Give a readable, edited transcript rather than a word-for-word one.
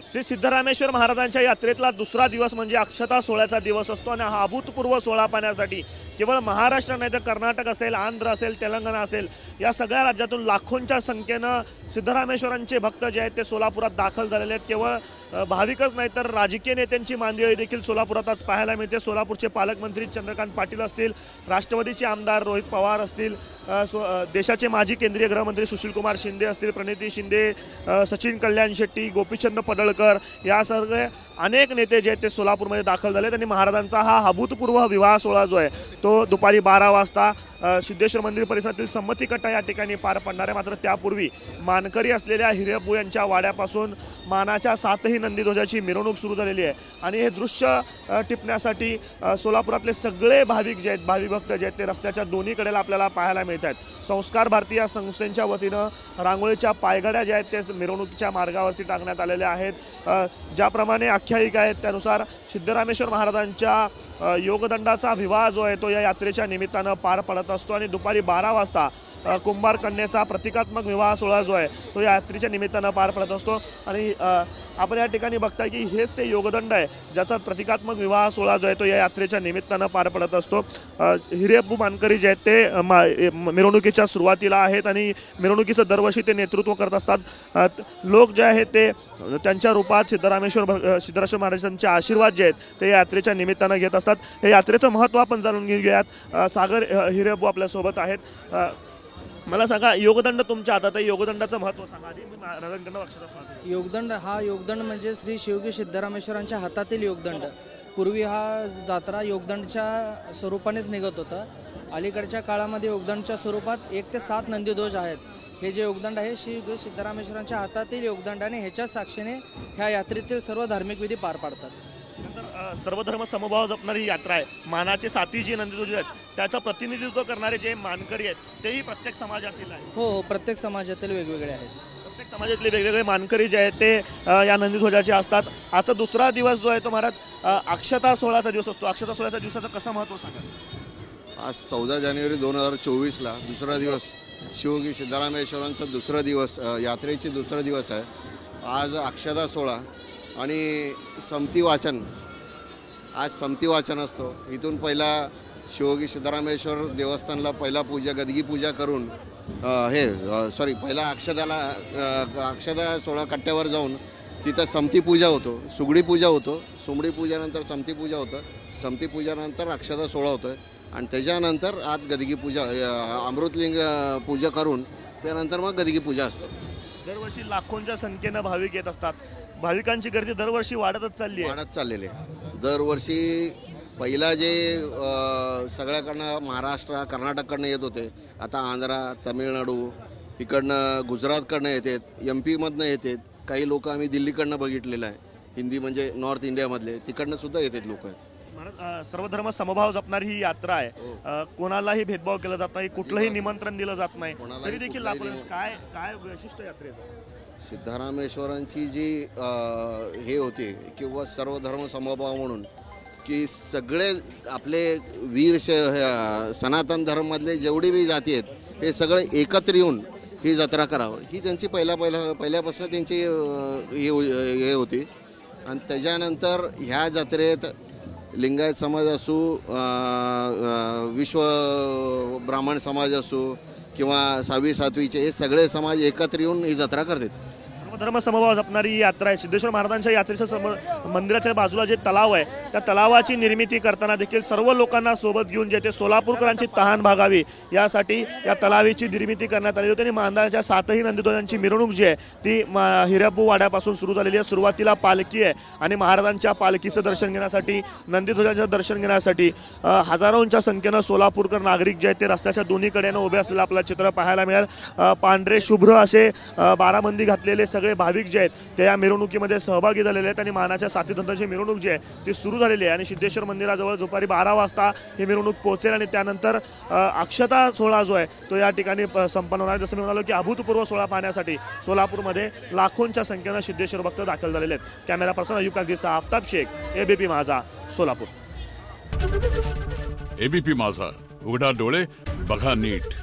श्री सिद्धरामेश्वर महाराजांच्या यात्रेतला दुसरा दिवस म्हणजे अक्षता सोहळ्याचा दिवस असतो आणि हा अभूतपूर्व सोहळा पाहण्यासाठी केवळ महाराष्ट्र नाही तर कर्नाटक असेल, आंध्र असेल, तेलंगणा असेल, या सगळ्या राज्यातून लाखोंच्या संख्येनं सिद्धरामेश्वरांचे भक्त जे आहेत ते सोलापुरात दाखल झालेले आहेत। केवळ भाविकच नाही तर राजकीय नेत्यांची मांदियाळी देखील सोलापुरात आज पाहायला मिळते। सोलापूरचे पालकमंत्री चंद्रकांत पाटील असतील, राष्ट्रवादीचे आमदार रोहित पवार असतील, देशाचे माजी केंद्रीय गृहमंत्री सुशीलकुमार शिंदे असतील, प्रणिती शिंदे, सचिन कल्याण शेट्टी, गोपीचंद पडळकर, या सगळे अनेक नेते जे आहेत ते सोलापूरमध्ये दाखल झालेत आणि महाराजांचा हा अभूतपूर्व विवाह सोहळा जो आहे तो दुपारी 12 वाजता सिद्धेश्वर मंदिर परिसरातील संमती कट्टा या ठिकाणी पार पडणार आहे। मात्र त्यापूर्वी मानकरी असलेल्या हिरेबू यांच्या वाड्यापासून मानाच्या 7ही नंदीध्वजाची मिरवणूक सुरू झालेली आहे आणि हे दृश्य टिपण्यासाठी सोलापुरातले सगळे भाविक जे आहेत, भाविक भक्त जे आहेत ते रस्त्याच्या दोन्ही कडेला आपल्याला पाहायला मिळत आहेत। संस्कार भारती या संस्थेच्या वतीनं रांगोळीच्या पायगड्या ज्या आहेत ते मिरवणुकीच्या मार्गावरती टाकण्यात आलेल्या आहेत। ज्याप्रमाणे आख्यायिका आहेत त्यानुसार सिद्धरामेश्वर महाराजांच्या योगदंडाचा विवाह जो आहे तो या यात्रेच्या निमित्तानं पार पडत असतो आणि दुपारी 12 वाजता कुंभार कन्येचा प्रतिकात्मक विवाह सोहळा जो आहे तो या यात्रेच्या निमित्तानं पार पडत असतो आणि आपण या ठिकाणी बघताय की हेच ते योगदंड आहे ज्याचा प्रतिकात्मक विवाह सोहळा जो आहे तो या यात्रेच्या निमित्तानं पार पडत असतो। हिरेबू मानकरी जे आहेत ते मिरवणुकीच्या सुरुवातीला आहेत आणि मिरवणुकीचं दरवर्षी ते नेतृत्व करत असतात। लोक जे आहेत ते त्यांच्या रूपात सिद्धरामेश्वर महाराजांचे आशीर्वाद जे आहेत ते या यात्रेच्या निमित्तानं घेत असतात। हे यात्रेचं महत्त्व आपण जाणून घेऊयात। सागर हिरेबू आपल्यासोबत आहेत। मला सांगा, योगदंड तुमच्या हातात आहे, योगदंडाचं महत्त्व सांगा आधी। योगदंड म्हणजे श्री शिवगी सिद्धरामेश्वरांच्या हातातील योगदंड। पूर्वी हा जात्रा योगदंडच्या स्वरूपानेच निघत होता। अलीकडच्या काळामध्ये योगदंडच्या स्वरूपात 1 ते 7 नंदीध्वज आहेत। हे जे योगदंड आहे श्री सिद्धरामेश्वरांच्या हातातील योगदंड आणि ह्याच्या साक्षीने ह्या यात्रेतील सर्व धार्मिक विधी पार पाडतात। सर्वधर्म समभाव जपणारी यात्रा आहे। मानाचे 7ही जी नंदीध्वज आहेत त्याचं प्रतिनिधित्व करणारे जे मानकरी आहेत तेही प्रत्येक समाजातील आहेत। हो, प्रत्येक समाजातील वेगवेगळे आहेत। प्रत्येक समाजातले वेगवेगळे मानकरी जे आहेत ते या नंदीध्वजाचे असतात। आजचा दुसरा दिवस जो आहे तो महाराज अक्षता सोहळ्याचा दिवस असतो। अक्षता सोहळ्याच्या दिवसाचं कसं महत्त्व सांगा। आज 14 जानेवारी 2024ला दुसरा दिवस, शिवगी सिद्धरामेश्वरांचा दुसरा दिवस, यात्रेची दुसरा दिवस आहे। आज अक्षता सोहळा आणि समती वाचन, आज समती वाचन असतो। इथून पहिला शिवगी सिद्धरामेश्वर देवस्थानला पहिला पूजा, गदगी पूजा करून पहिला अक्षता सोहळा कट्ट्यावर जाऊन तिथं समती पूजा होतो, सुगडी पूजा होतो, सुमडी पूजानंतर समती पूजा होतं, समती पूजानंतर अक्षता सोहळा होतो आणि त्याच्यानंतर आज गदगी पूजा, अमृतलिंग पूजा करून त्यानंतर मग गदगी पूजा असतो। दरवर्षी लाखोंच्या संख्येनं भाविक येत असतात। भाविकांची गर्दी दरवर्षी वाढतच चाललेली आहे। दरवर्षी पहिला जे सगळ्याकडनं महाराष्ट्र कर्नाटककडनं येत होते, आता आंध्रा, तमिळनाडू, इकडनं गुजरातकडनं येतात, MP मधनं येतात, काही लोक आम्ही दिल्लीकडनं बघितलेलं आहे। हिंदी म्हणजे नॉर्थ इंडियामधले तिकडनं सुद्धा येतात लोक। सर्वधर्म समभाव जपणारी ही यात्रा आहे। कोणालाही भेदभाव केला जात नाही, कुठलंही निमंत्रण दिलं जात नाही, तरी देखील काय वैशिष्ट्य यात्रेचं? सिद्धरामेश्वरांची जी हे होते किंवा सर्वधर्म समभाव म्हणून की सगळे आपले वीर सनातन धर्मामधले जेवढे बी जाती आहेत हे सगळे एकत्र येऊन ही जत्रा करावं, ही त्यांची पहिल्यापासून त्यांची हे होती। आणि त्याच्यानंतर ह्या जत्रेत लिंगायत समाज असो, विश्व ब्राह्मण समाज असो किंवा 6वी 7वीचे हे सगळे समाज एकत्र येऊन ही जत्रा करतात। धर्म समभाव जपणारी ही यात्रा आहे। सिद्धेश्वर महाराजांच्या यात्रेच्या मंदिराच्या बाजूला जे तलाव आहे त्या तलावाची निर्मिती करताना देखील सर्व लोकांना सोबत घेऊन जे ते सोलापूरकरांची तहान भागावी यासाठी या तलावाची निर्मिती करण्यात आली होती आणि महाराजांच्या 7ही नंदीध्वजांची मिरवणूक जी आहे ती हिरेबू वाड्यापासून सुरू झालेली आहे। सुरुवातीला पालखी आहे आणि महाराजांच्या पालखीचं दर्शन घेण्यासाठी, नंदीध्वजाचं दर्शन घेण्यासाठी हजारोंच्या संख्येनं सोलापूरकर नागरिक जे आहेत ते रस्त्याच्या दोन्ही कडेनं उभे असलेलं आपल्याला चित्र पाहायला मिळेल। पांढरे शुभ्र असे बाराबंदी घातलेले सगळे भाविक जे आहेत ते या मिरवणुकीमध्ये सहभागी झालेले आहेत आणि मानाच्या 7ही नंदीची मिरवणूक जी आहे ती सुरू झालेली आहे आणि सिद्धेश्वर मंदिराजवळ दुपारी 12 वाजता ही मिरवणूक पोहोचेल आणि त्यानंतर अक्षता सोहळा जो आहे तो या ठिकाणी संपन्न होणार। जसं मी म्हणालो की अभूतपूर्व सोहळा पाहण्यासाठी सोलापूरमध्ये लाखोंच्या संख्येनं सिद्धेश्वर भक्त दाखल झालेले आहेत। कॅमेरा पर्सन अयुब कागदीसह आफताब शेख, ABP माझा, सोलापूर। ABP माझा, उघडा डोळे बघा नीट।